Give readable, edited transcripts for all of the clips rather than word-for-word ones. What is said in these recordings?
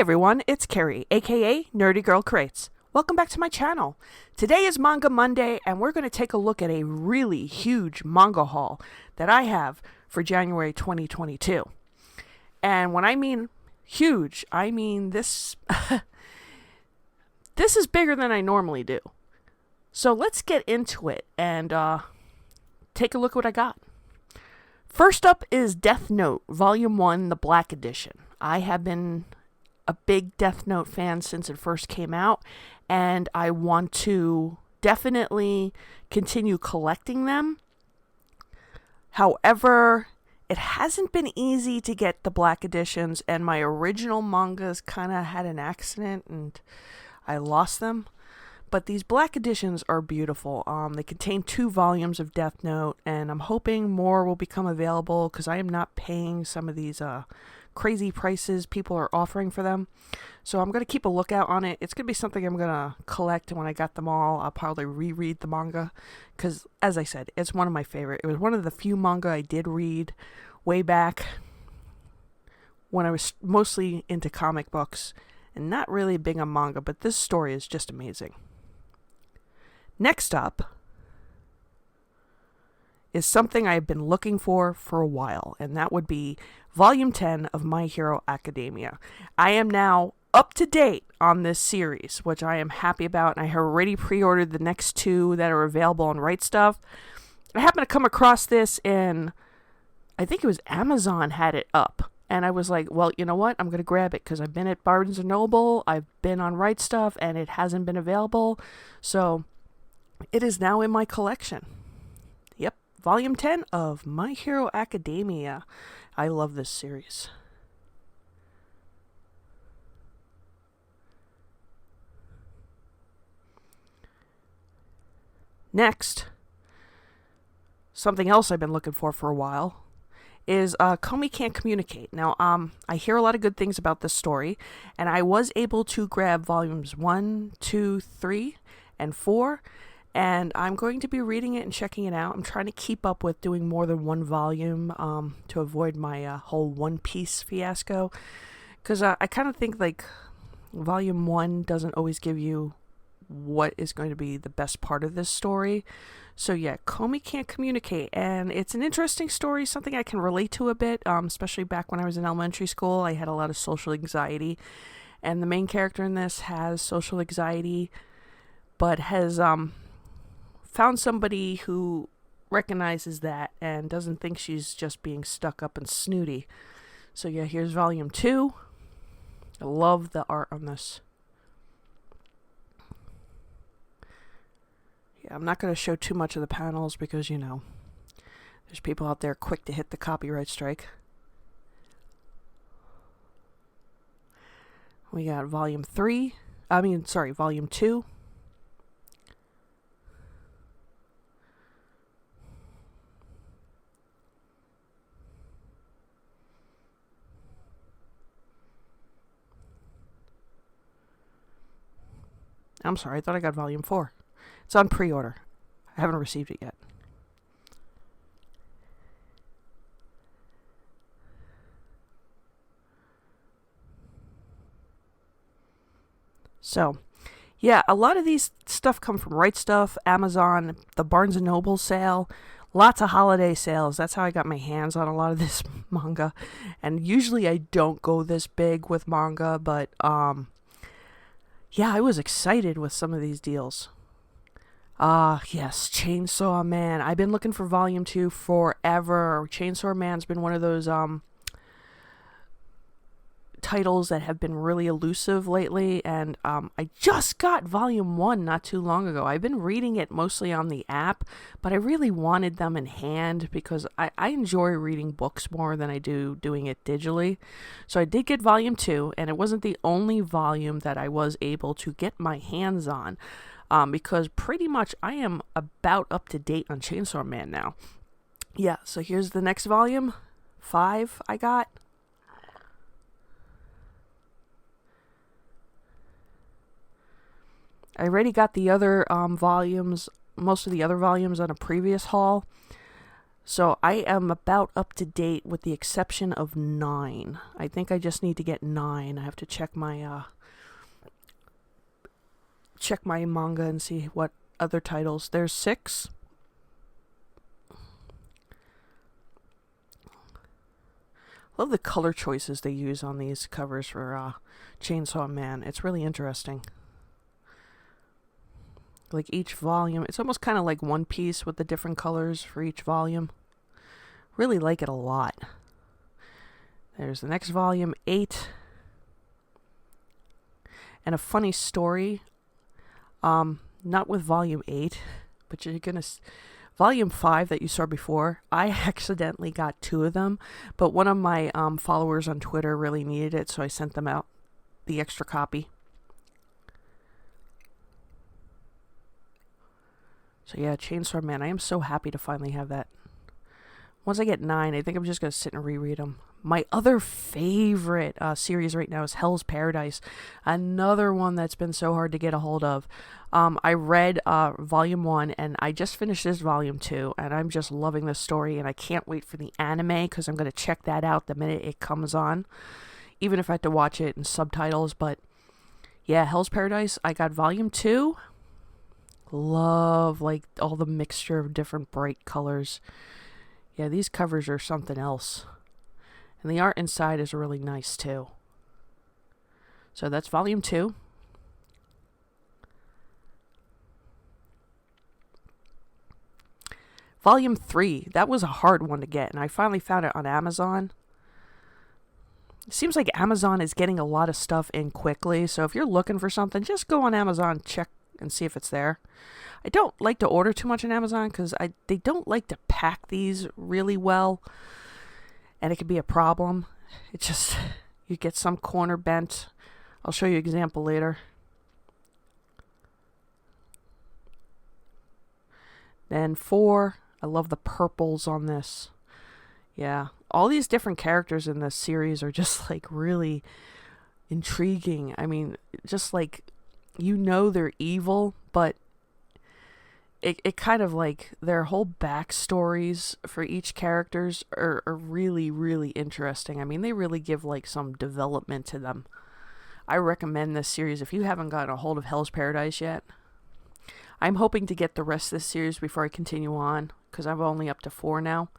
everyone, it's Carrie, aka Nerdy Girl Crates. Welcome back to my channel. Today is Manga Monday, and we're going to take a look at a really huge manga haul that I have for January 2022. And when I mean huge, I mean this this is bigger than I normally do. So let's get into it and take a look at what I got. First up is Death Note, Volume 1, the Black Edition. I have been a big Death Note fan since it first came out, and I want to definitely continue collecting them. However, it hasn't been easy to get the Black Editions, and my original mangas kind of had an accident and I lost them. But these Black Editions are beautiful. They contain 2 volumes of Death Note, and I'm hoping more will become available because I am not paying some of these crazy prices people are offering for them. So I'm going to keep a lookout on it. It's going to be something I'm going to collect, and when I got them all, I'll probably reread the manga because, as I said, it's one of my favorite. It was one of the few manga I did read way back when I was mostly into comic books and not really big on manga, but this story is just amazing. Next up is something I've been looking for a while, and that would be Volume 10 of My Hero Academia. I am now up to date on this series, which I am happy about, and I have already pre-ordered the next 2 that are available on Right Stuff. I happened to come across this in, I think it was Amazon had it up, and I was like, well, you know what? I'm going to grab it because I've been at Barnes & Noble, I've been on Right Stuff, and it hasn't been available, so it is now in my collection. Yep, Volume 10 of My Hero Academia. I love this series. Next, something else I've been looking for a while is Komi Can't Communicate. Now, I hear a lot of good things about this story, and I was able to grab volumes 1, 2, 3, and 4, and I'm going to be reading it and checking it out. I'm trying to keep up with doing more than 1 volume to avoid my whole One Piece fiasco, because I kind of think like Volume 1 doesn't always give you what is going to be the best part of this story. So yeah, Komi Can't Communicate, and it's an interesting story, something I can relate to a bit, especially back when I was in elementary school. I had a lot of social anxiety, and the main character in this has social anxiety, but has found somebody who recognizes that and doesn't think she's just being stuck up and snooty. So yeah, here's Volume 2. I love the art on this. Yeah, I'm not going to show too much of the panels because, you know, there's people out there quick to hit the copyright strike. We got Volume 2. I'm sorry, I thought I got Volume 4. It's on pre-order. I haven't received it yet. So, yeah, a lot of these stuff come from Right Stuff, Amazon, the Barnes & Noble sale, lots of holiday sales. That's how I got my hands on a lot of this manga. And usually I don't go this big with manga, but yeah, I was excited with some of these deals. Yes, Chainsaw Man. I've been looking for Volume 2 forever. Chainsaw Man's been one of those titles that have been really elusive lately, and I just got Volume 1 not too long ago. I've been reading it mostly on the app, but I really wanted them in hand because I enjoy reading books more than I do doing it digitally. So I did get Volume 2, and it wasn't the only volume that I was able to get my hands on. Because pretty much I am about up to date on Chainsaw Man now. Yeah, so here's the next volume, 5 I got. I already got the other volumes, most of the other volumes on a previous haul. So I am about up to date with the exception of 9. I think I just need to get 9. I have to check my manga and see what other titles. There's 6. Love the color choices they use on these covers for Chainsaw Man. It's really interesting. Like each volume, it's almost kind of like One Piece with the different colors for each volume. Really like it a lot. There's the next volume, 8. And a funny story, not with volume 8, but you're gonna... Volume 5 that you saw before, I accidentally got 2 of them, but one of my followers on Twitter really needed it, so I sent them out the extra copy. So yeah, Chainsaw Man, I am so happy to finally have that. Once I get 9, I think I'm just going to sit and reread them. My other favorite series right now is Hell's Paradise. Another one that's been so hard to get a hold of. I read Volume 1, and I just finished this Volume 2, and I'm just loving this story, and I can't wait for the anime, because I'm going to check that out the minute it comes on. Even if I have to watch it in subtitles, but yeah, Hell's Paradise, I got Volume 2. Love, like, all the mixture of different bright colors. Yeah, these covers are something else. And the art inside is really nice, too. So that's Volume 2. Volume 3, that was a hard one to get, and I finally found it on Amazon. It seems like Amazon is getting a lot of stuff in quickly, so if you're looking for something, just go on Amazon, check and see if it's there. I don't like to order too much on Amazon because they don't like to pack these really well, and it could be a problem. It just, you get some corner bent. I'll show you an example later. Then 4, I love the purples on this. Yeah, all these different characters in this series are just like really intriguing. I mean, just like, you know they're evil, but it kind of like their whole backstories for each characters are really, really interesting. I mean, they really give like some development to them. I recommend this series if you haven't gotten a hold of Hell's Paradise yet. I'm hoping to get the rest of this series before I continue on, because I'm only up to 4 now.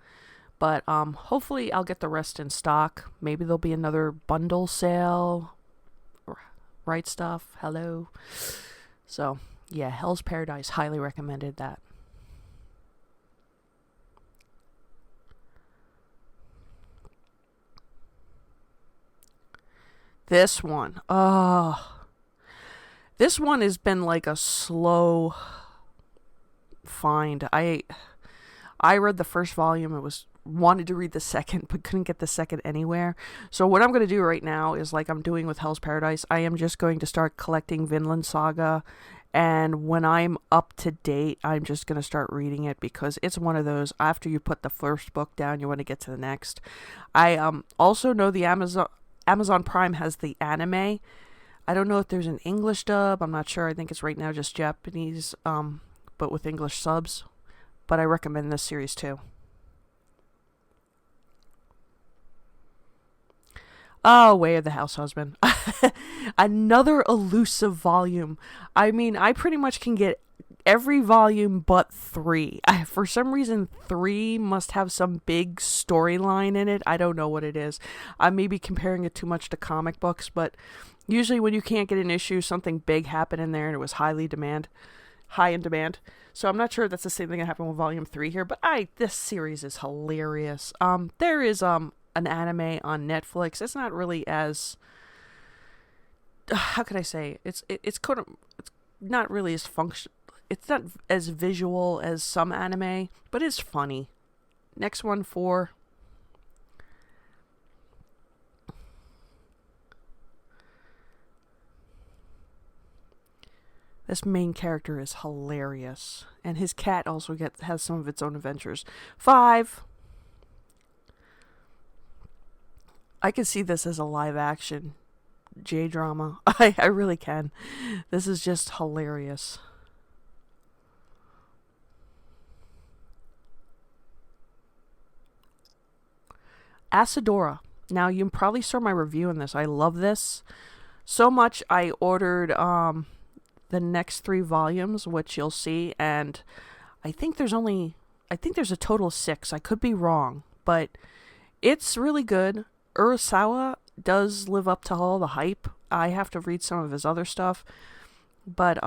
But hopefully I'll get the rest in stock. Maybe there'll be another bundle sale. Right Stuff, hello. So, yeah, Hell's Paradise, highly recommended that. This one, this one has been like a slow find. I read the first volume. It was wanted to read the second, but couldn't get the second anywhere. So what I'm going to do right now is like I'm doing with Hell's Paradise. I am just going to start collecting Vinland Saga, and when I'm up to date, I'm just going to start reading it, because it's one of those, after you put the first book down, you want to get to the next. I also know the Amazon Prime has the anime. I don't know if there's an English dub. I'm not sure. I think it's right now just Japanese, but with English subs. But I recommend this series too. Oh, Way of the House Husband. Another elusive volume. I mean, I pretty much can get every volume but 3. For some reason, 3 must have some big storyline in it. I don't know what it is. I may be comparing it too much to comic books, but usually when you can't get an issue, something big happened in there and it was high in demand. So I'm not sure if that's the same thing that happened with volume 3 here, but this series is hilarious. There is an anime on Netflix. It's not really as, how can I say, it's kind of, it's not really as it's not as visual as some anime, but it's funny. Next one, 4. This main character is hilarious, and his cat also has some of its own adventures. 5. I could see this as a live action J-drama. I really can. This is just hilarious. Asadora. Now, you probably saw my review on this. I love this so much. I ordered the next 3 volumes, which you'll see, and I think there's a total of 6. I could be wrong, but it's really good. Urasawa does live up to all the hype. I have to read some of his other stuff, but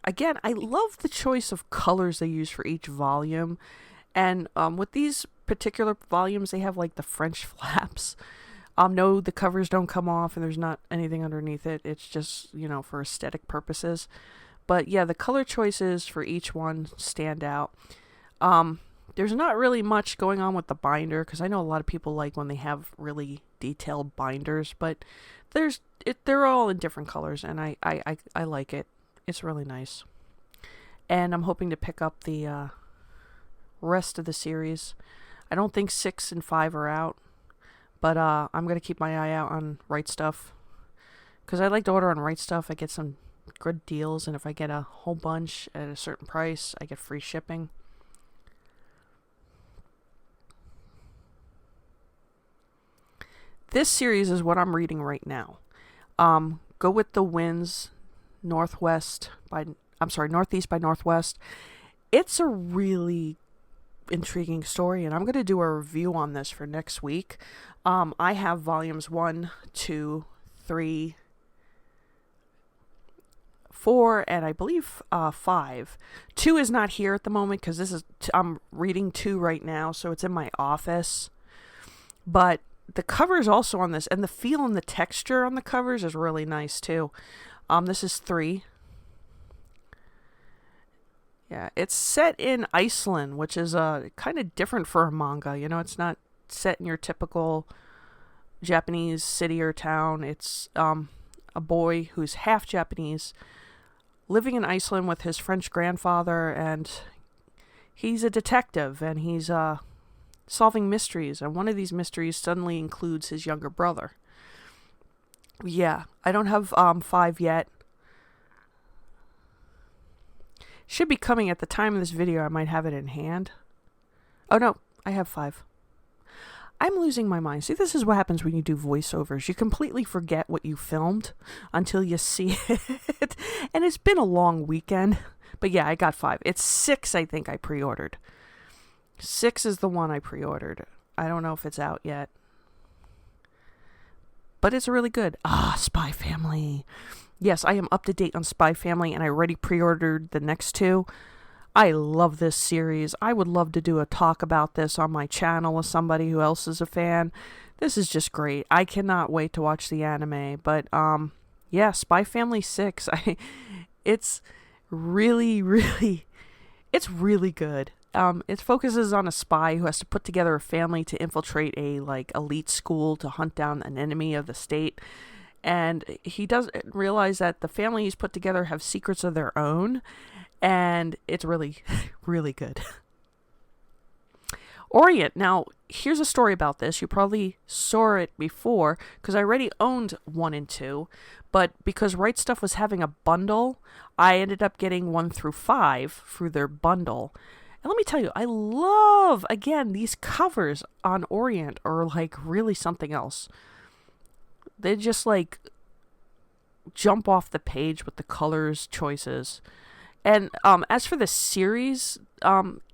again, I love the choice of colors they use for each volume, and with these particular volumes, they have like the French flaps. No, the covers don't come off, and there's not anything underneath it. It's just, you know, for aesthetic purposes. But yeah, the color choices for each one stand out. There's not really much going on with the binder, because I know a lot of people like when they have really detailed binders, but they're all in different colors, and I like it. It's really nice. And I'm hoping to pick up the rest of the series. I don't think 6 and 5 are out, but I'm going to keep my eye out on Right Stuff, because I like to order on Right Stuff. I get some good deals, and if I get a whole bunch at a certain price, I get free shipping. This series is what I'm reading right now. Go with the Winds, Northeast by Northwest. It's a really intriguing story, and I'm going to do a review on this for next week. I have volumes 1, 2, 3, 4, and I believe 5. 2 is not here at the moment because I'm reading 2 right now, so it's in my office. But the cover is also on this, and the feel and the texture on the covers is really nice too. This is 3. Yeah, it's set in Iceland, which is kind of different for a manga. You know, it's not set in your typical Japanese city or town. It's a boy who's half Japanese living in Iceland with his French grandfather, and he's a detective, and he's solving mysteries, and one of these mysteries suddenly includes his younger brother. Yeah, I don't have 5 yet. Should be coming at the time of this video. I might have it in hand. Oh no, I have 5. I'm losing my mind. See, this is what happens when you do voiceovers. You completely forget what you filmed until you see it. And it's been a long weekend. But yeah, I got 5. It's 6, I think, I pre-ordered. 6 is the one I pre-ordered. I don't know if it's out yet. But it's really good. Spy Family. Yes, I am up to date on Spy Family, and I already pre-ordered the next 2. I love this series. I would love to do a talk about this on my channel with somebody who else is a fan. This is just great. I cannot wait to watch the anime. But, yeah, Spy Family 6. It's really, really, it's really good. It focuses on a spy who has to put together a family to infiltrate a, elite school to hunt down an enemy of the state. And he doesn't realize that the family he's put together have secrets of their own. And it's really, really good. Orient. Now, here's a story about this. You probably saw it before, because I already owned 1 and 2. But because Right Stuff was having a bundle, I ended up getting 1 through 5 through their bundle. And let me tell you, I love, again, these covers on Orient are, really something else. They just, jump off the page with the colors choices. And as for the series,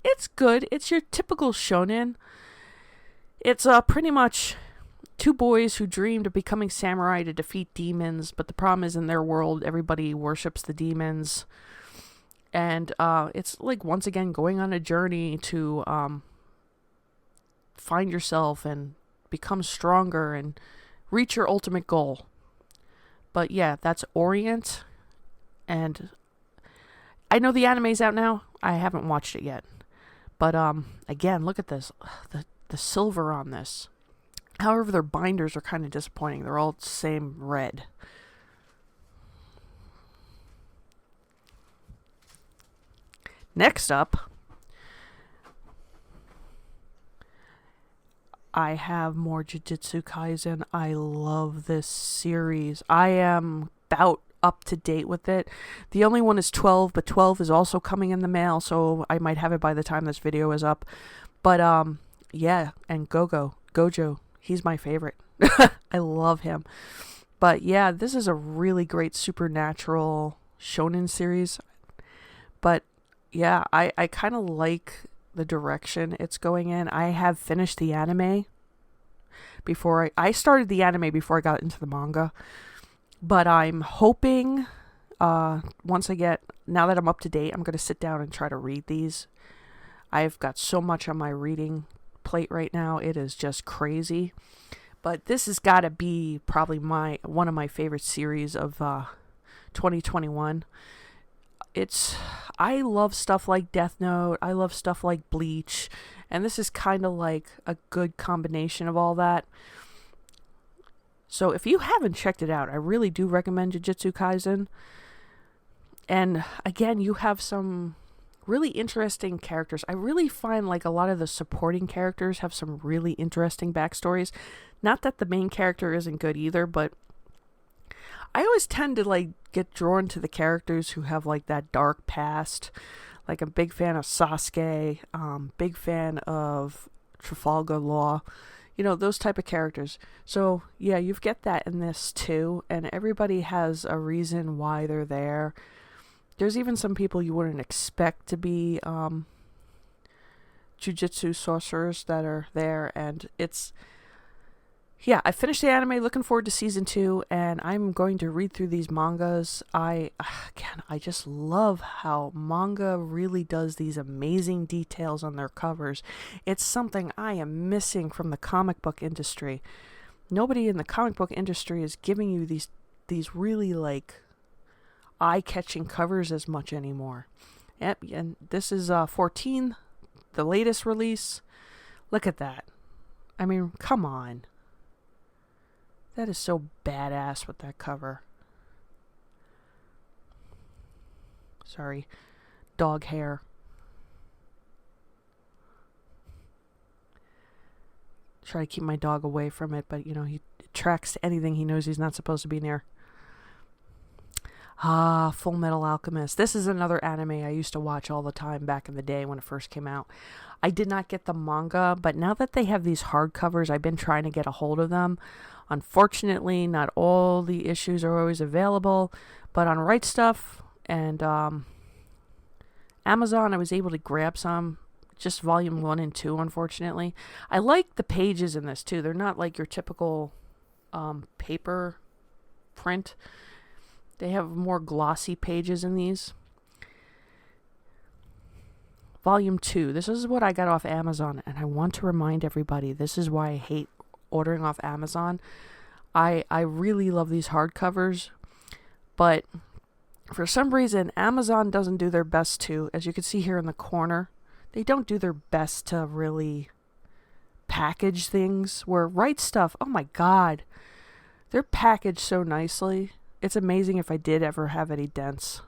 it's good. It's your typical shonen. It's pretty much 2 boys who dreamed of becoming samurai to defeat demons, but the problem is in their world, everybody worships the demons. And it's once again going on a journey to find yourself and become stronger and reach your ultimate goal. But yeah, that's Orient. And I know the anime's out now. I haven't watched it yet. But again, look at this. The silver on this. However, their binders are kind of disappointing. They're all the same red. Next up, I have more Jiu-Jitsu Kaizen. I love this series. I am about up to date with it. The only one is 12, but 12 is also coming in the mail, so I might have it by the time this video is up. But yeah, and Gojo, He's my favorite. I love him. But yeah, this is a really great supernatural shonen series. But yeah, I kind of like the direction it's going in. I have finished the anime before I started the anime before I got into the manga. But I'm hoping once I get, now that I'm up to date, I'm going to sit down and try to read these. I've got so much on my reading plate right now. It is just crazy. But this has got to be probably one of my favorite series of 2021. I love stuff like Death Note. I love stuff like Bleach. And this is kind of like a good combination of all that. So if you haven't checked it out, I really do recommend Jiu-Jitsu Kaizen. And again, you have some really interesting characters. I really find like a lot of the supporting characters have some really interesting backstories. Not that the main character isn't good either, but I always tend to like get drawn to the characters who have like that dark past. Like I'm a big fan of Sasuke, big fan of Trafalgar Law, you know, those type of characters. So yeah, you get that in this too, and everybody has a reason why they're there. There's even some people you wouldn't expect to be Jiu-Jitsu sorcerers that are there, and yeah, I finished the anime, looking forward to season 2, and I'm going to read through these mangas. I just love how manga really does these amazing details on their covers. It's something I am missing from the comic book industry. Nobody in the comic book industry is giving you these really like eye-catching covers as much anymore. Yep, and this is 14, the latest release. Look at that. I mean, come on. That is so badass with that cover. Sorry. Dog hair. Try to keep my dog away from it, but you know, he attracts to anything he knows he's not supposed to be near. Full Metal Alchemist. This is another anime I used to watch all the time back in the day when it first came out. I did not get the manga, but now that they have these hardcovers, I've been trying to get a hold of them. Unfortunately, not all the issues are always available, but on Right Stuff and Amazon, I was able to grab some, just volume 1 and 2, unfortunately. I like the pages in this, too. They're not like your typical paper print. They have more glossy pages in these. Volume 2. This is what I got off Amazon, and I want to remind everybody, this is why I hate ordering off Amazon. I really love these hardcovers, but for some reason, Amazon doesn't do their best to, as you can see here in the corner, they don't do their best to really package things, where Right Stuff, oh my god, they're packaged so nicely. It's amazing if I did ever have any dents.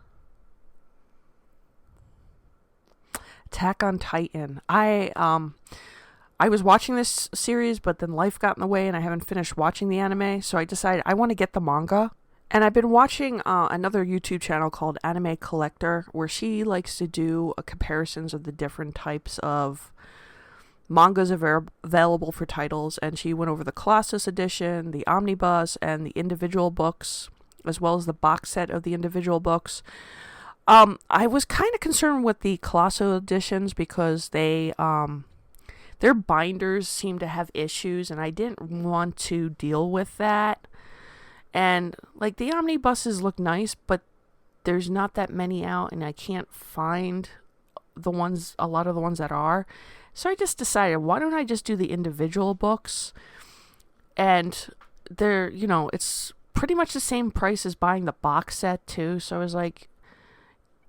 Attack on Titan. I was watching this series, but then life got in the way and I haven't finished watching the anime, so I decided I want to get the manga. And I've been watching another YouTube channel called Anime Collector, where she likes to do comparisons of the different types of mangas available for titles, and she went over the Colossus edition, the omnibus, and the individual books, as well as the box set of the individual books. I was kind of concerned with the Colossus editions because their binders seem to have issues, and I didn't want to deal with that. And like the omnibuses look nice, but there's not that many out, and I can't find a lot of the ones that are. So I just decided, why don't I just do the individual books? And they're, you know, it's pretty much the same price as buying the box set too. So I was like,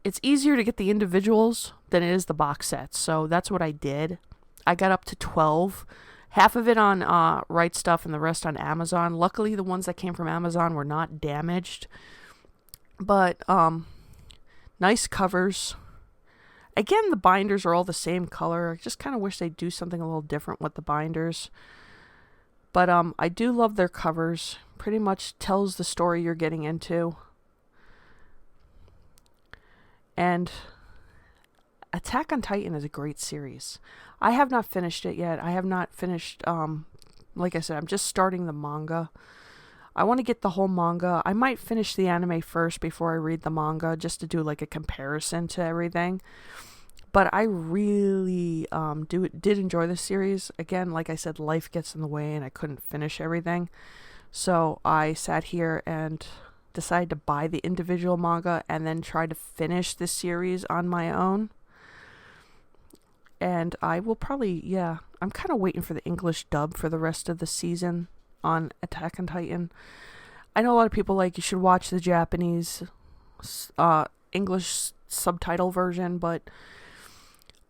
it's easier to get the individuals than it is the box sets. So that's what I did. I got up to 12, half of it on Right Stuff and the rest on Amazon. Luckily, the ones that came from Amazon were not damaged. But nice covers. Again, the binders are all the same color. I just kind of wish they'd do something a little different with the binders. But I do love their covers. Pretty much tells the story you're getting into. And Attack on Titan is a great series. I have not finished it yet. I have not finished like I said, I'm just starting the manga. I want to get the whole manga. I might finish the anime first before I read the manga, just to do like a comparison to everything. But I really did enjoy this series. Again, like I said, life gets in the way and I couldn't finish everything. So I sat here and decided to buy the individual manga and then try to finish this series on my own. And I will probably, I'm kind of waiting for the English dub for the rest of the season on Attack on Titan. I know a lot of people like you should watch the Japanese English subtitle version, but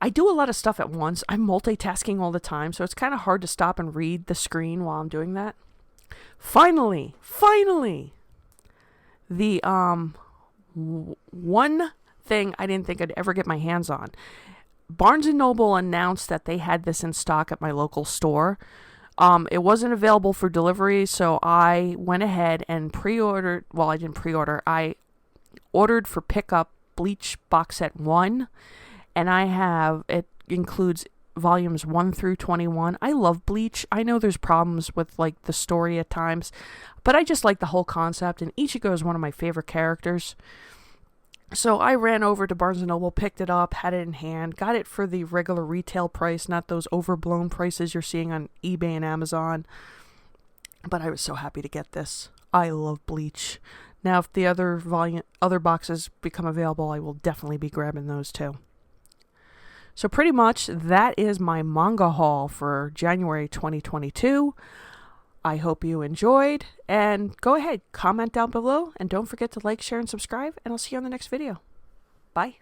I do a lot of stuff at once. I'm multitasking all the time, so it's kind of hard to stop and read the screen while I'm doing that. Finally, the one thing I didn't think I'd ever get my hands on. Barnes & Noble announced that they had this in stock at my local store. It wasn't available for delivery, so I went ahead and pre-ordered. Well, I didn't pre-order. I ordered for pickup Bleach Box Set 1, and it includes volumes 1 through 21. I love Bleach. I know there's problems with like the story at times, but I just like the whole concept, and Ichigo is one of my favorite characters. So I ran over to Barnes & Noble, picked it up, had it in hand, got it for the regular retail price, not those overblown prices you're seeing on eBay and Amazon. But I was so happy to get this. I love Bleach. Now, if the other boxes become available, I will definitely be grabbing those too. So pretty much that is my manga haul for January 2022. I hope you enjoyed, and go ahead, comment down below, and don't forget to like, share, and subscribe, and I'll see you on the next video. Bye.